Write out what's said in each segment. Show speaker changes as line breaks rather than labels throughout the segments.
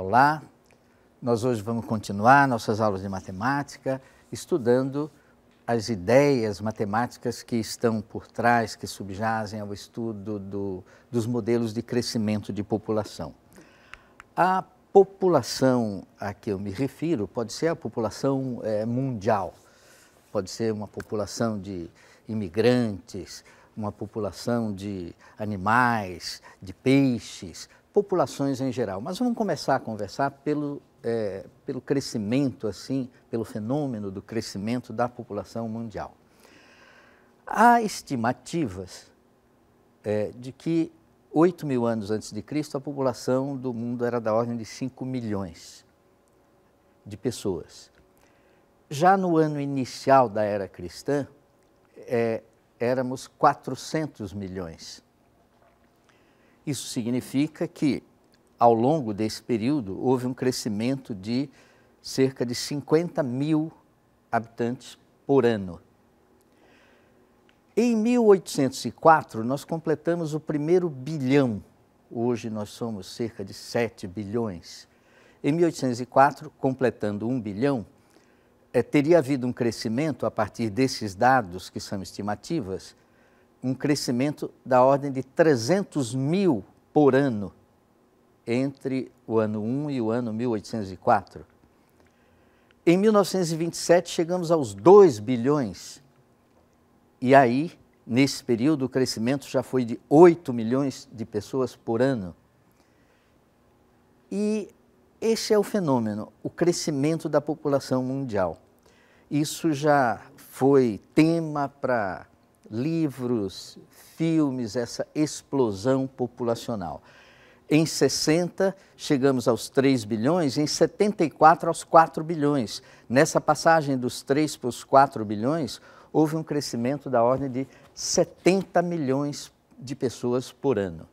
Olá, nós hoje vamos continuar nossas aulas de matemática, estudando as ideias matemáticas que estão por trás, que subjazem ao estudo dos modelos de crescimento de população. A população a que eu me refiro pode ser a população mundial, pode ser uma população de imigrantes, uma população de animais, de peixes, populações em geral. Mas vamos começar a conversar pelo crescimento, assim, pelo fenômeno do crescimento da população mundial. Há estimativas de que 8.000 anos antes de Cristo a população do mundo era da ordem de 5 milhões de pessoas. Já no ano inicial da era cristã, éramos 400 milhões. Isso significa que, ao longo desse período, houve um crescimento de cerca de 50.000 habitantes por ano. Em 1804, nós completamos o primeiro bilhão. Hoje nós somos cerca de 7 bilhões. Em 1804, completando 1 bilhão, teria havido um crescimento, a partir desses dados, que são estimativas, um crescimento da ordem de 300.000 por ano, entre o ano 1 e o ano 1804. Em 1927, chegamos aos 2 bilhões. E aí, nesse período, o crescimento já foi de 8 milhões de pessoas por ano. E esse é o fenômeno, o crescimento da população mundial. Isso já foi tema para livros, filmes, essa explosão populacional. Em 60, chegamos aos 3 bilhões, em 74 aos 4 bilhões. Nessa passagem dos 3 para os 4 bilhões, houve um crescimento da ordem de 70 milhões de pessoas por ano.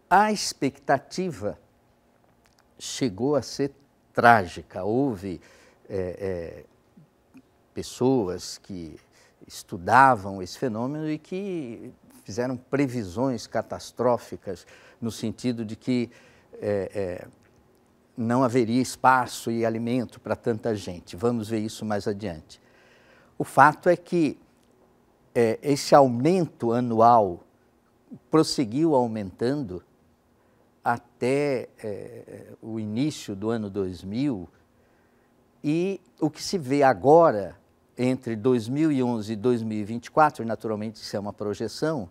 A expectativa chegou a ser trágica. Houve pessoas que estudavam esse fenômeno e que fizeram previsões catastróficas no sentido de que não haveria espaço e alimento para tanta gente. Vamos ver isso mais adiante. O fato é que esse aumento anual prosseguiu aumentando até o início do ano 2000, e o que se vê agora, entre 2011 e 2024, e naturalmente isso é uma projeção,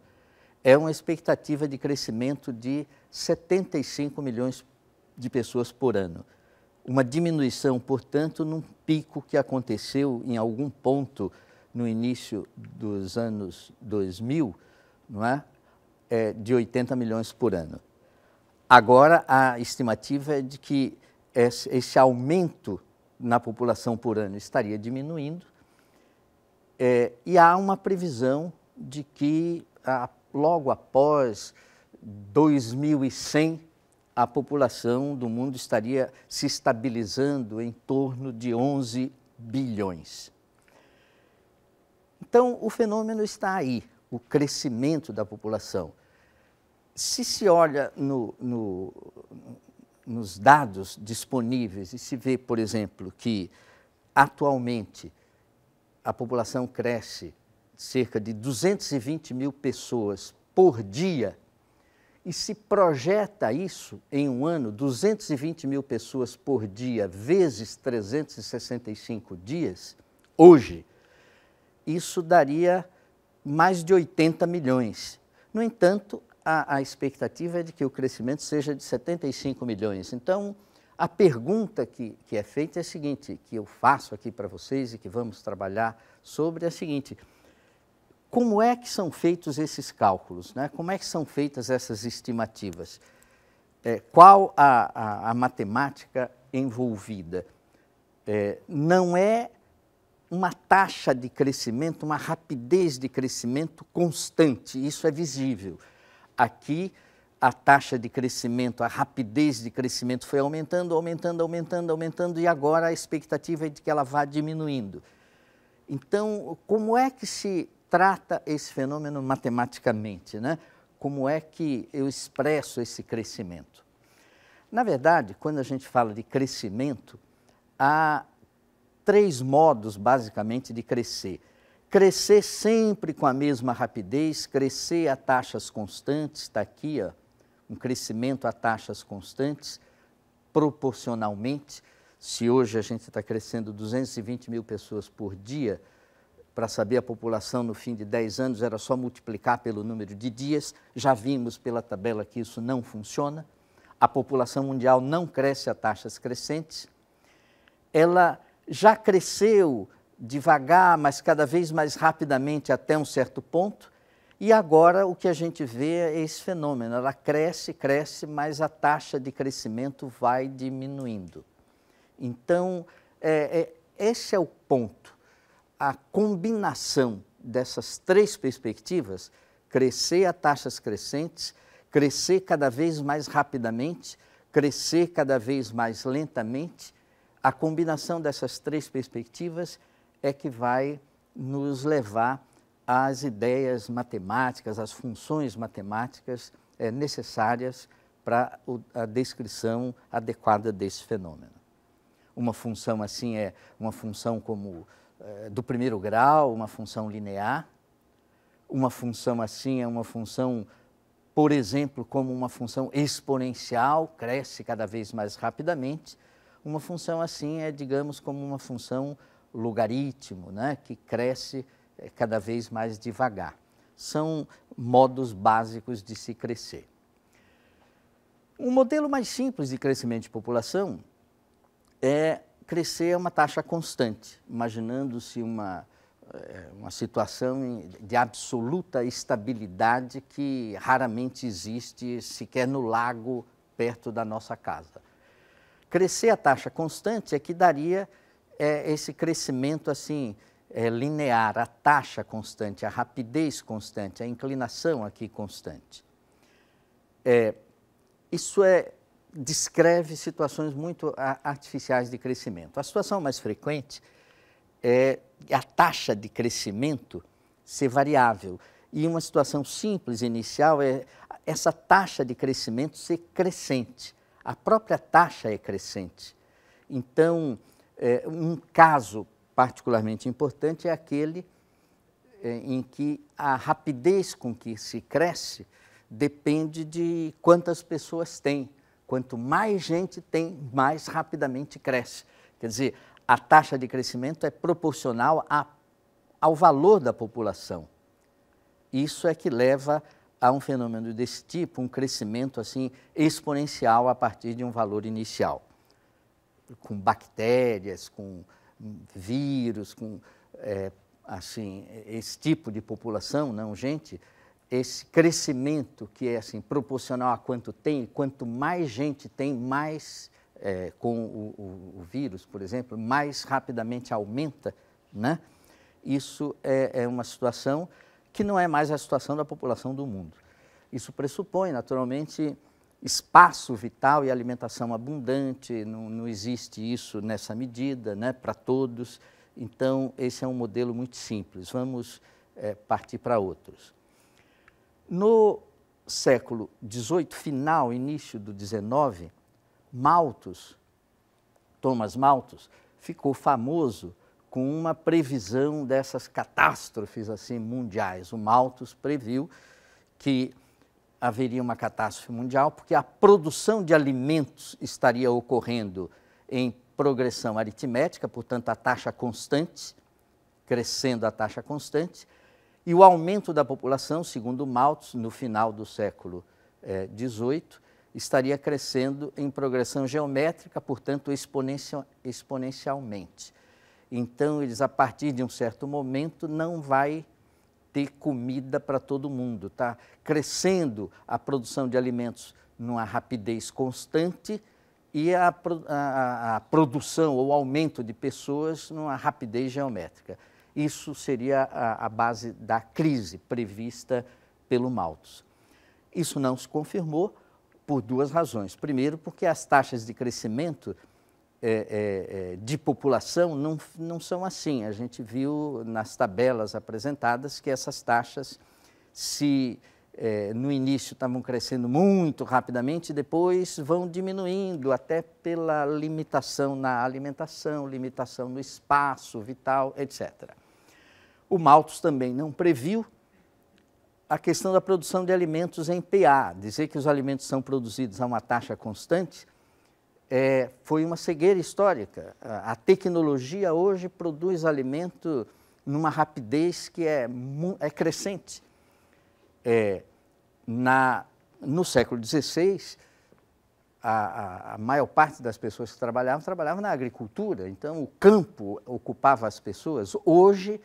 é uma expectativa de crescimento de 75 milhões de pessoas por ano. Uma diminuição, portanto, num pico que aconteceu em algum ponto no início dos anos 2000, não é? De 80 milhões por ano. Agora, a estimativa é de que esse aumento na população por ano estaria diminuindo, e há uma previsão de que logo após 2100, a população do mundo estaria se estabilizando em torno de 11 bilhões. Então, o fenômeno está aí, o crescimento da população. Se se olha nos dados disponíveis e se vê, por exemplo, que atualmente a população cresce cerca de 220.000 pessoas por dia, e se projeta isso em um ano, 220.000 pessoas por dia, vezes 365 dias, hoje, isso daria mais de 80 milhões. No entanto, a expectativa é de que o crescimento seja de 75 milhões. Então, a pergunta que é feita é a seguinte, que eu faço aqui para vocês e que vamos trabalhar sobre, é a seguinte: como é que são feitos esses cálculos, né? Como é que são feitas essas estimativas? Qual a matemática envolvida? Não é uma taxa de crescimento, uma rapidez de crescimento constante, isso é visível. Aqui, a taxa de crescimento, a rapidez de crescimento foi aumentando, aumentando, aumentando, aumentando, e agora a expectativa é de que ela vá diminuindo. Então, como é que se trata esse fenômeno matematicamente, né? como é que eu expresso esse crescimento? Na verdade, quando a gente fala de crescimento, há 3 modos, basicamente, de crescer. Crescer sempre com a mesma rapidez, crescer a taxas constantes, está aqui, ó, um crescimento a taxas constantes, proporcionalmente. Se hoje a gente está crescendo 220 mil pessoas por dia, para saber a população no fim de 10 anos era só multiplicar pelo número de dias, já vimos pela tabela que isso não funciona. A população mundial não cresce a taxas crescentes, ela já cresceu devagar, mas cada vez mais rapidamente até um certo ponto, e agora o que a gente vê é esse fenômeno, ela cresce, cresce, mas a taxa de crescimento vai diminuindo. Então, esse é o ponto, a combinação dessas 3 perspectivas, crescer a taxas crescentes, crescer cada vez mais rapidamente, crescer cada vez mais lentamente, a combinação dessas 3 perspectivas é que vai nos levar às ideias matemáticas, às funções matemáticas necessárias para a descrição adequada desse fenômeno. Uma função assim é uma função como do primeiro grau, uma função linear. Uma função assim é uma função, por exemplo, como uma função exponencial, cresce cada vez mais rapidamente. Uma função assim é, digamos, como uma função logaritmo, né, que cresce cada vez mais devagar. São modos básicos de se crescer. Um modelo mais simples de crescimento de população é crescer a uma taxa constante, imaginando-se uma situação de absoluta estabilidade que raramente existe sequer no lago perto da nossa casa. Crescer a taxa constante é que daria esse crescimento assim, linear, a taxa constante, a rapidez constante, a inclinação aqui constante. Isso descreve situações muito artificiais de crescimento. A situação mais frequente é a taxa de crescimento ser variável. E uma situação simples inicial é essa taxa de crescimento ser crescente. A própria taxa é crescente. Então, um caso particularmente importante é aquele em que a rapidez com que se cresce depende de quantas pessoas tem. Quanto mais gente tem, mais rapidamente cresce. Quer dizer, a taxa de crescimento é proporcional ao valor da população. Isso é que leva a um fenômeno desse tipo, um crescimento assim exponencial a partir de um valor inicial. Com bactérias, com vírus, com assim, esse tipo de população, não gente, esse crescimento que é assim, proporcional a quanto tem, quanto mais gente tem, mais com o vírus, por exemplo, mais rapidamente aumenta, né? Isso é uma situação que não é mais a situação da população do mundo. Isso pressupõe, naturalmente, espaço vital e alimentação abundante, não existe isso nessa medida, né, para todos. Então, esse é um modelo muito simples. Vamos partir para outros. No século XVIII, final, início do XIX, Thomas Malthus, ficou famoso com uma previsão dessas catástrofes assim, mundiais. O Malthus previu que haveria uma catástrofe mundial porque a produção de alimentos estaria ocorrendo em progressão aritmética, portanto, a taxa constante, crescendo a taxa constante, e o aumento da população, segundo Malthus, no final do século XVIII, estaria crescendo em progressão geométrica, portanto, exponencialmente. Então, eles, a partir de um certo momento, não vai ter comida para todo mundo. Está crescendo a produção de alimentos numa rapidez constante e a produção ou aumento de pessoas numa rapidez geométrica. Isso seria a base da crise prevista pelo Malthus. Isso não se confirmou por 2 razões. Primeiro, porque as taxas de crescimento de população não são assim. A gente viu nas tabelas apresentadas que essas taxas se no início estavam crescendo muito rapidamente, depois vão diminuindo até pela limitação na alimentação, limitação no espaço vital, etc. O Malthus também não previu a questão da produção de alimentos em PA. Dizer que os alimentos são produzidos a uma taxa constante foi uma cegueira histórica. A tecnologia hoje produz alimento numa rapidez que é crescente. No século XVI, a maior parte das pessoas que trabalhavam na agricultura, então o campo ocupava as pessoas. Hoje,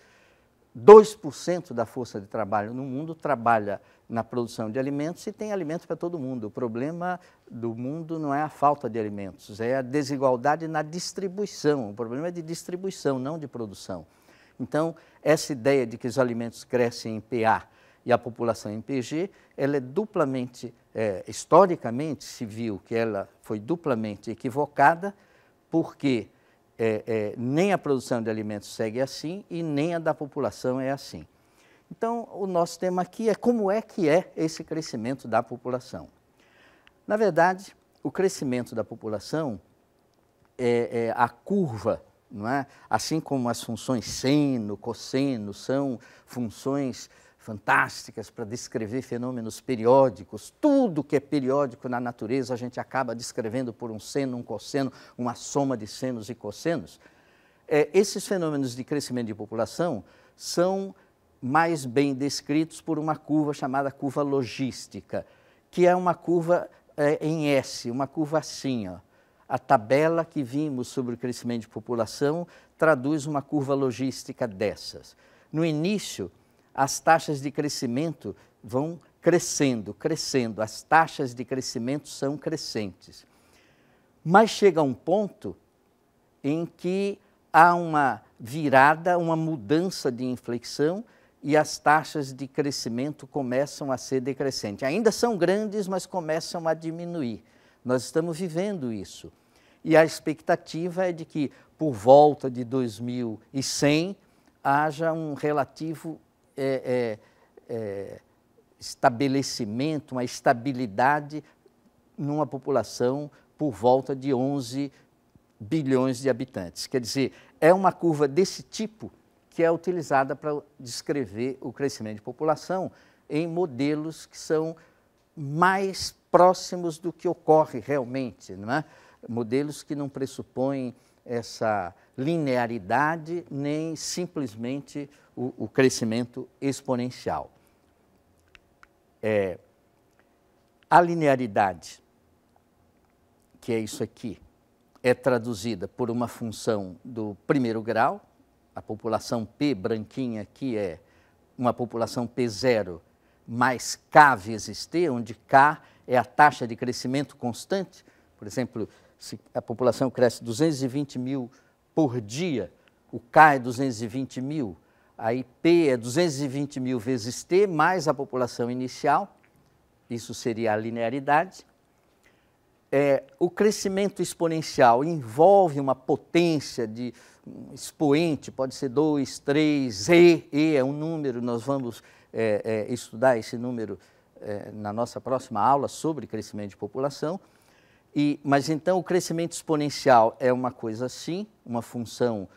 2% da força de trabalho no mundo trabalha na produção de alimentos e tem alimento para todo mundo. O problema do mundo não é a falta de alimentos, é a desigualdade na distribuição. O problema é de distribuição, não de produção. Então, essa ideia de que os alimentos crescem em PA e a população em PG, ela é duplamente, historicamente se viu que ela foi duplamente equivocada, porque nem a produção de alimentos segue assim e nem a da população é assim. Então, o nosso tema aqui é como é que é esse crescimento da população. Na verdade, o crescimento da população a curva, não é? Assim como as funções seno, cosseno, são funções fantásticas para descrever fenômenos periódicos. Tudo que é periódico na natureza a gente acaba descrevendo por um seno, um cosseno, uma soma de senos e cossenos. Esses fenômenos de crescimento de população são mais bem descritos por uma curva chamada curva logística, que é uma curva em S, uma curva assim, ó. A tabela que vimos sobre o crescimento de população traduz uma curva logística dessas. No início, as taxas de crescimento vão crescendo, as taxas de crescimento são crescentes. Mas chega um ponto em que há uma virada, uma mudança de inflexão e as taxas de crescimento começam a ser decrescentes. Ainda são grandes, mas começam a diminuir. Nós estamos vivendo isso. E a expectativa é de que, por volta de 2100, haja um relativo estabelecimento, uma estabilidade numa população por volta de 11 bilhões de habitantes. Quer dizer, é uma curva desse tipo que é utilizada para descrever o crescimento de população em modelos que são mais próximos do que ocorre realmente, não é? Modelos que não pressupõem essa linearidade, nem simplesmente o crescimento exponencial. A linearidade, que é isso aqui, é traduzida por uma função do primeiro grau. A população P branquinha aqui é uma população P0 mais K vezes T, onde K é a taxa de crescimento constante. Por exemplo, se a população cresce 220 mil por dia, o K é 220 mil, aí P é 220 mil vezes T, mais a população inicial, isso seria a linearidade. O crescimento exponencial envolve uma potência de um expoente, pode ser 2, 3, E é um número, nós vamos estudar esse número na nossa próxima aula sobre crescimento de população. Mas então o crescimento exponencial é uma coisa assim, uma função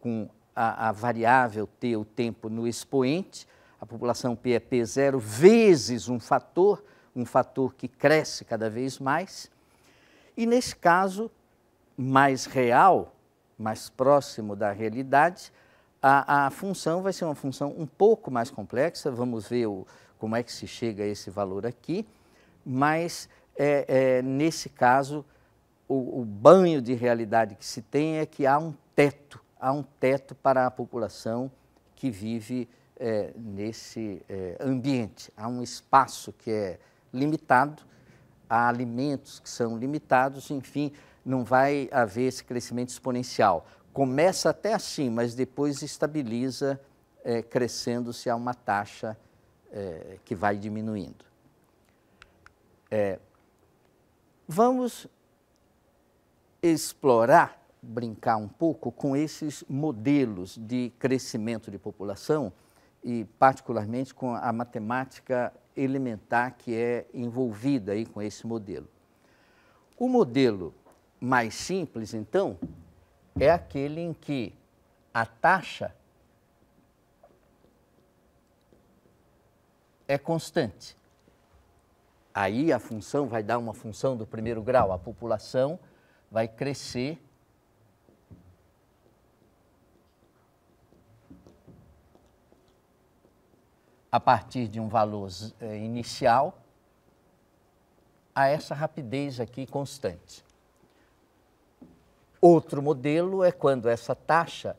com a variável t, o tempo, no expoente. A população P é P0 vezes um fator que cresce cada vez mais. E nesse caso mais real, mais próximo da realidade, a função vai ser uma função um pouco mais complexa. Vamos ver como é que se chega a esse valor aqui, mas nesse caso, o banho de realidade que se tem é que há um teto para a população que vive nesse ambiente. Há um espaço que é limitado, há alimentos que são limitados, enfim, não vai haver esse crescimento exponencial. Começa até assim, mas depois estabiliza, crescendo-se a uma taxa que vai diminuindo. Vamos explorar, brincar um pouco com esses modelos de crescimento de população e particularmente com a matemática elementar que é envolvida aí com esse modelo. O modelo mais simples, então, é aquele em que a taxa é constante. Aí a função vai dar uma função do primeiro grau, a população vai crescer a partir de um valor inicial a essa rapidez aqui constante. Outro modelo é quando essa taxa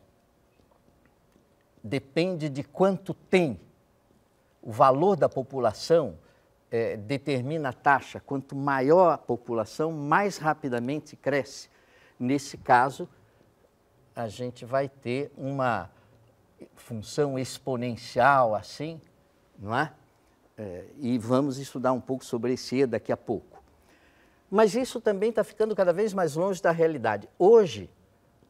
depende de quanto tem. O valor da população determina a taxa. Quanto maior a população, mais rapidamente cresce. Nesse caso, a gente vai ter uma função exponencial assim, não é? E vamos estudar um pouco sobre esse E daqui a pouco. Mas isso também está ficando cada vez mais longe da realidade. Hoje,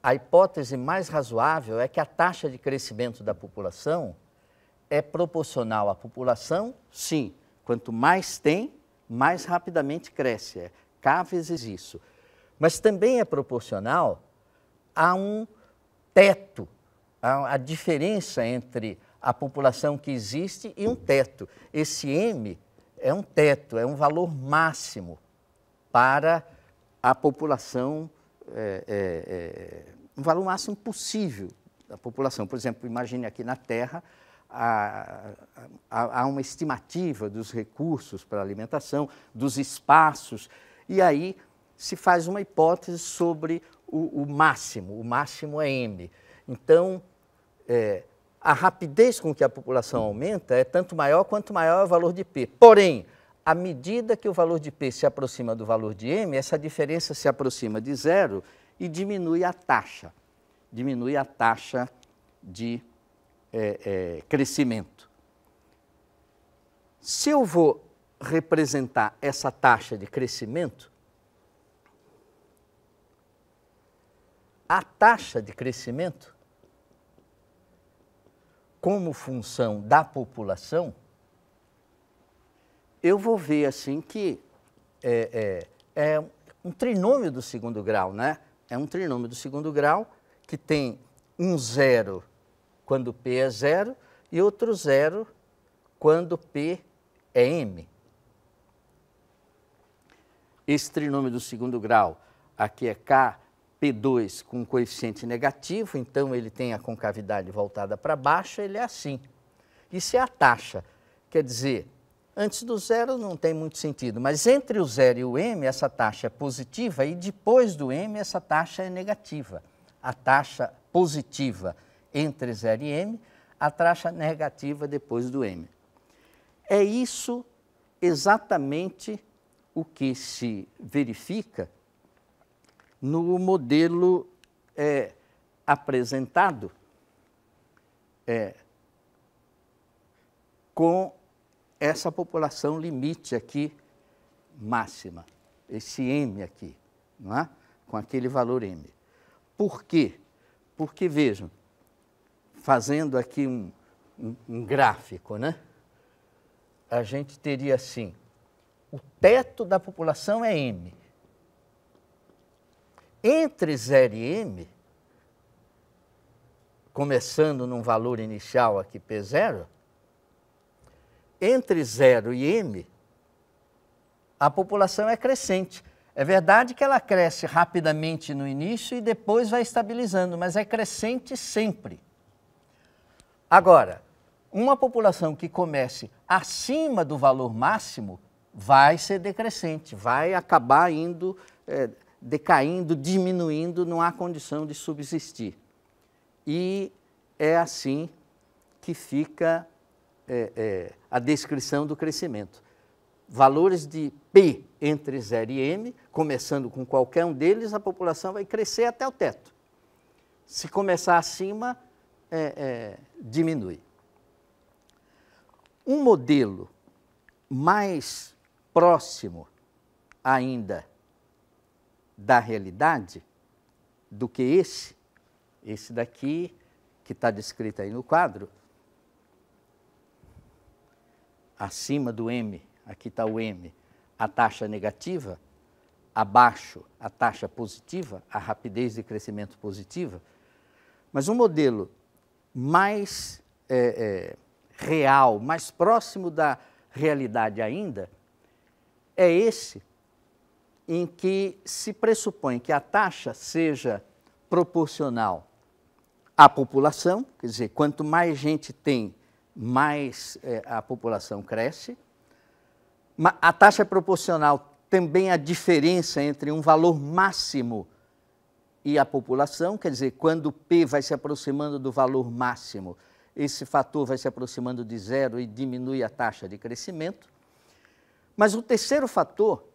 a hipótese mais razoável é que a taxa de crescimento da população é proporcional à população, sim. Quanto mais tem, mais rapidamente cresce. É K vezes isso. Mas também é proporcional a um teto, a diferença entre a população que existe e um teto. Esse M é um teto, é um valor máximo para a população, um valor máximo possível da população. Por exemplo, imagine aqui na Terra, há uma estimativa dos recursos para alimentação, dos espaços, e aí se faz uma hipótese sobre o máximo é M. Então, a rapidez com que a população aumenta é tanto maior quanto maior é o valor de P. Porém, à medida que o valor de P se aproxima do valor de M, essa diferença se aproxima de zero e diminui a taxa de crescimento. Se eu vou representar essa taxa de crescimento, a taxa de crescimento, como função da população, eu vou ver assim que é um trinômio do segundo grau, né? É um trinômio do segundo grau que tem um zero quando P é zero e outro zero quando P é M. Esse trinômio do segundo grau, aqui é K, P2 com coeficiente negativo, então ele tem a concavidade voltada para baixo, ele é assim. Isso é a taxa, quer dizer, antes do zero não tem muito sentido, mas entre o zero e o M essa taxa é positiva e depois do M essa taxa é negativa. A taxa positiva entre 0 e M, a taxa negativa depois do M. É isso exatamente o que se verifica no modelo apresentado com essa população limite aqui máxima, esse M aqui, não é? Com aquele valor M. Por quê? Porque, vejam, fazendo aqui um gráfico, né? A gente teria assim, o teto da população é M. Entre 0 e M, começando num valor inicial aqui P0, entre 0 e M, a população é crescente. É verdade que ela cresce rapidamente no início e depois vai estabilizando, mas é crescente sempre. Agora, uma população que comece acima do valor máximo vai ser decrescente, vai acabar indo, decaindo, diminuindo, não há condição de subsistir. E é assim que fica a descrição do crescimento. Valores de P entre 0 e M, começando com qualquer um deles, a população vai crescer até o teto. Se começar acima, diminui. Um modelo mais próximo ainda da realidade do que esse daqui, que está descrito aí no quadro, acima do M, aqui está o M, a taxa negativa, abaixo a taxa positiva, a rapidez de crescimento positiva, mas um modelo mais real, mais próximo da realidade ainda, é esse em que se pressupõe que a taxa seja proporcional à população, quer dizer, quanto mais gente tem, mais a população cresce. A taxa é proporcional também à diferença entre um valor máximo e a população, quer dizer, quando P vai se aproximando do valor máximo, esse fator vai se aproximando de zero e diminui a taxa de crescimento. Mas o terceiro fator,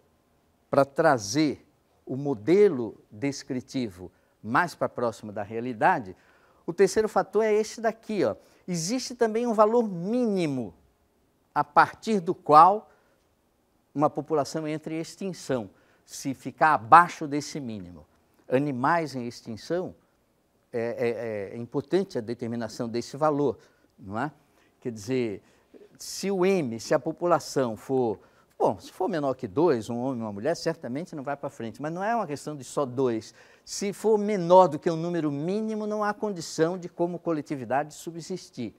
para trazer o modelo descritivo mais para próximo da realidade, o terceiro fator é esse daqui, ó. Existe também um valor mínimo a partir do qual uma população entra em extinção, se ficar abaixo desse mínimo. Animais em extinção, é importante a determinação desse valor, não é? Quer dizer, se o M, se a população for, bom, se for menor que 2, um homem e uma mulher, certamente não vai para frente, mas não é uma questão de só 2. Se for menor do que um número mínimo, não há condição de como coletividade subsistir.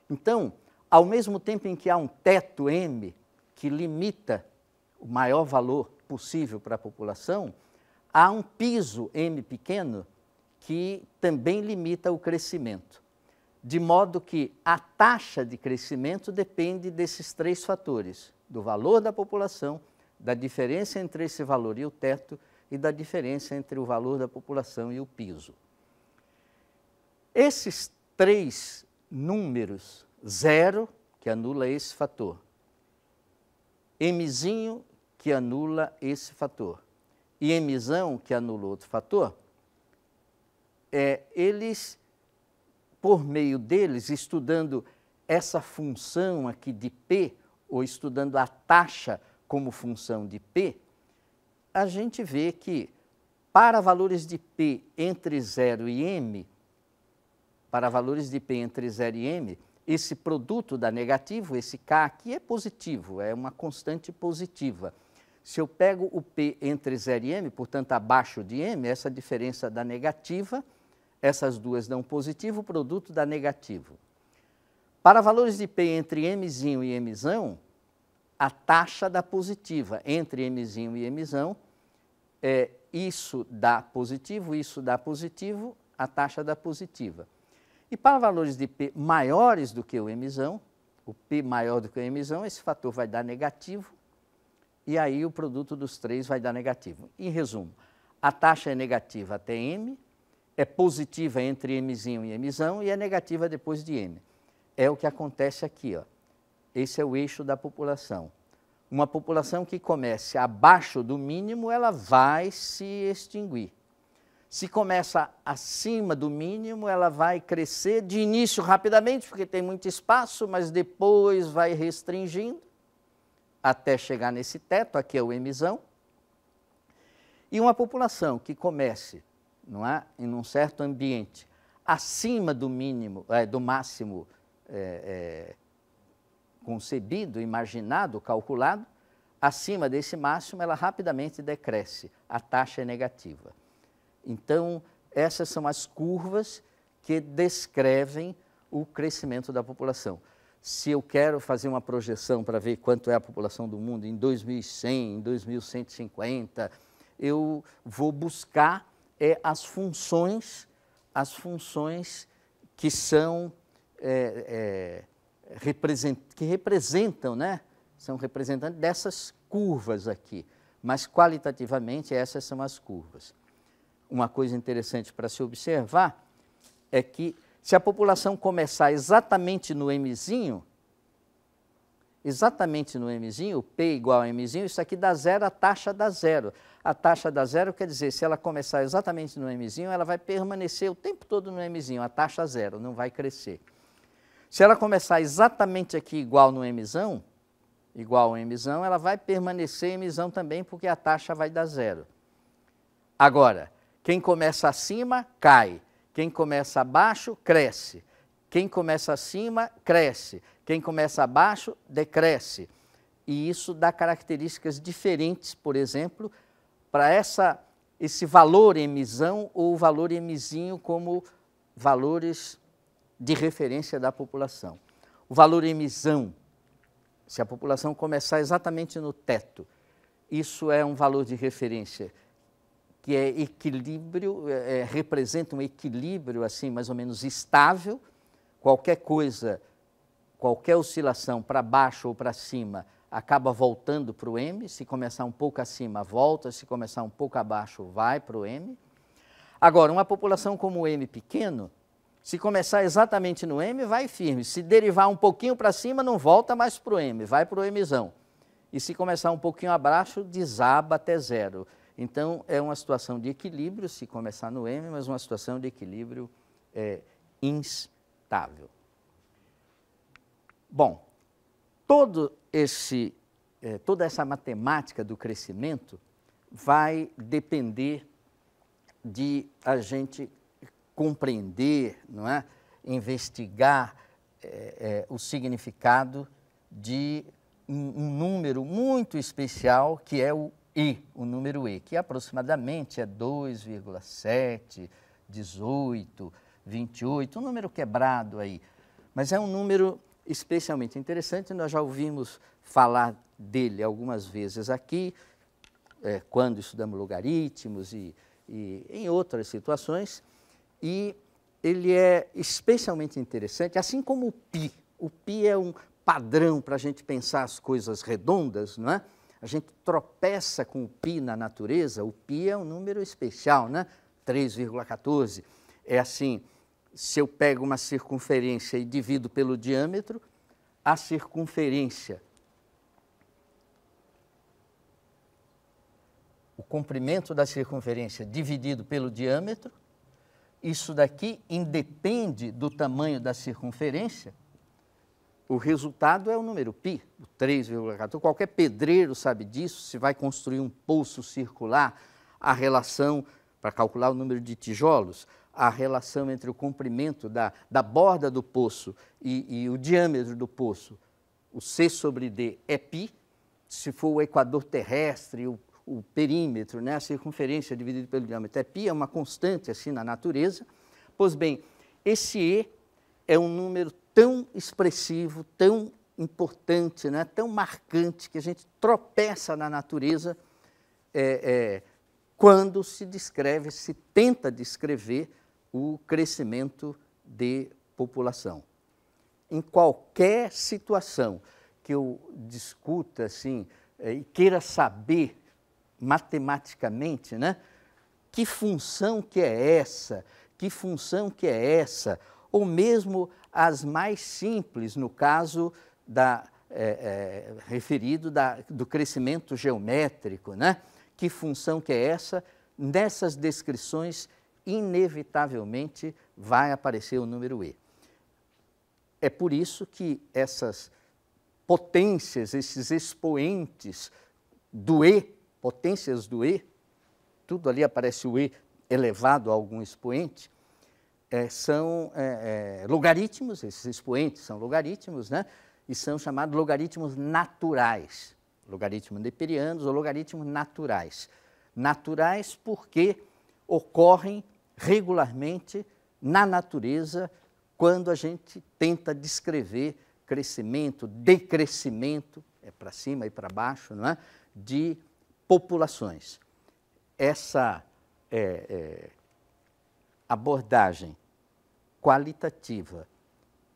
Então, ao mesmo tempo em que há um teto M, que limita o maior valor possível para a população, há um piso M pequeno que também limita o crescimento. De modo que a taxa de crescimento depende desses três fatores: do valor da população, da diferença entre esse valor e o teto e da diferença entre o valor da população e o piso. Esses três números, zero, que anula esse fator, Mzinho, que anula esse fator, e Mzão, que anula outro fator, eles, por meio deles, estudando essa função aqui de P, ou estudando a taxa como função de P, a gente vê que para valores de P entre 0 e M, para valores de P entre 0 e M, esse produto dá negativo, esse K aqui é positivo, é uma constante positiva. Se eu pego o P entre 0 e M, portanto abaixo de M, essa diferença dá negativa, essas duas dão positivo, o produto dá negativo. Para valores de P entre Mzinho e Mzão, a taxa dá positiva. Entre Mzinho e Mzão, isso dá positivo, a taxa dá positiva. E para valores de P maiores do que o Mzão, o P maior do que o Mzão, esse fator vai dar negativo, e aí o produto dos três vai dar negativo. Em resumo, a taxa é negativa até M, é positiva entre Mzinho e Mzão e é negativa depois de M. É o que acontece aqui, ó. Esse é o eixo da população. Uma população que comece abaixo do mínimo, ela vai se extinguir. Se começa acima do mínimo, ela vai crescer de início rapidamente, porque tem muito espaço, mas depois vai restringindo até chegar nesse teto, aqui é o Mzão. E uma população que comece, não é, em um certo ambiente, acima do mínimo, do máximo concebido, imaginado, calculado, acima desse máximo, ela rapidamente decresce, a taxa é negativa. Então, essas são as curvas que descrevem o crescimento da população. Se eu quero fazer uma projeção para ver quanto é a população do mundo em 2100, em 2150, eu vou buscar as funções que são que representam, né? São representantes dessas curvas aqui, mas qualitativamente essas são as curvas. Uma coisa interessante para se observar é que se a população começar exatamente no Mzinho, o P igual a Mzinho, isso aqui dá zero, a taxa dá zero. A taxa dá zero quer dizer, se ela começar exatamente no Mzinho, ela vai permanecer o tempo todo no Mzinho, a taxa zero, não vai crescer. Se ela começar exatamente aqui igual no Mzão, ela vai permanecer Mzão também, porque a taxa vai dar zero. Agora, quem começa acima, cai. Quem começa abaixo, cresce. Quem começa acima, cresce. Quem começa abaixo, decresce. E isso dá características diferentes, por exemplo, para esse valor emissão ou valor emizinho como valores de referência da população. O valor emissão, se a população começar exatamente no teto, isso é um valor de referência que é equilíbrio, representa um equilíbrio assim mais ou menos estável. Qualquer coisa, qualquer oscilação para baixo ou para cima acaba voltando para o M. Se começar um pouco acima, volta. Se começar um pouco abaixo, vai para o M. Agora, uma população como o M pequeno, se começar exatamente no M, vai firme. Se derivar um pouquinho para cima, não volta mais para o M, vai para o Mzão. E se começar um pouquinho abaixo, desaba até zero. Então, é uma situação de equilíbrio, se começar no M, mas uma situação de equilíbrio instável. Bom, toda essa matemática do crescimento vai depender de a gente compreender, não é? Investigar o significado de um número muito especial, que é o E, o número E, que aproximadamente é 2,7, 18, 28, um número quebrado aí. Mas é um número especialmente interessante, nós já ouvimos falar dele algumas vezes aqui, quando estudamos logaritmos e em outras situações, e ele é especialmente interessante, assim como o π. O π é um padrão para a gente pensar as coisas redondas, não é? A gente tropeça com o π na natureza, o π é um número especial, né? 3,14. É assim, se eu pego uma circunferência e divido pelo diâmetro, a circunferência, o comprimento da circunferência dividido pelo diâmetro, isso daqui independe do tamanho da circunferência, o resultado é o número π, o 3,14. Qualquer pedreiro sabe disso, se vai construir um poço circular, a relação, para calcular o número de tijolos, a relação entre o comprimento da borda do poço e o diâmetro do poço, o C sobre D é π, se for o equador terrestre, o perímetro, né, a circunferência dividida pelo diâmetro é π, é uma constante assim na natureza. Pois bem, esse E é um número tão expressivo, tão importante, né, tão marcante, que a gente tropeça na natureza quando se descreve, se tenta descrever o crescimento de população. Em qualquer situação que eu discuta assim, e queira saber matematicamente, né, que função que é essa, que função que é essa, ou mesmo as mais simples, no caso referido do crescimento geométrico, né? Que função que é essa? Nessas descrições, inevitavelmente, vai aparecer o número E. É por isso que essas potências, esses expoentes do E, potências do E, tudo ali aparece o E elevado a algum expoente, são logaritmos, esses expoentes são logaritmos, né? E são chamados logaritmos naturais, logaritmos neperianos ou logaritmos naturais. Naturais porque ocorrem regularmente na natureza quando a gente tenta descrever crescimento, decrescimento, para cima e para baixo, não é? De populações. Essa abordagem qualitativa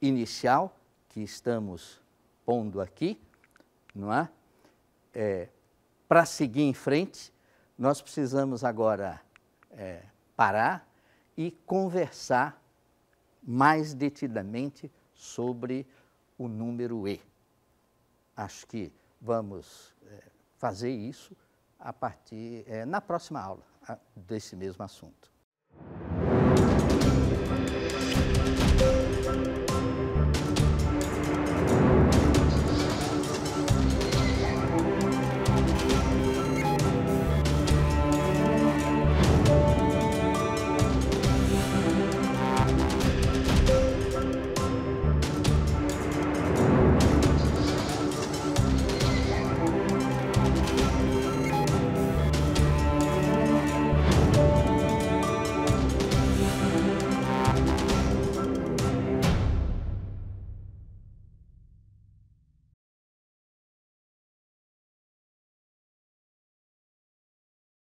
inicial que estamos pondo aqui, não é? Para seguir em frente, nós precisamos agora parar e conversar mais detidamente sobre o número E. Acho que vamos fazer isso a partir na próxima aula desse mesmo assunto.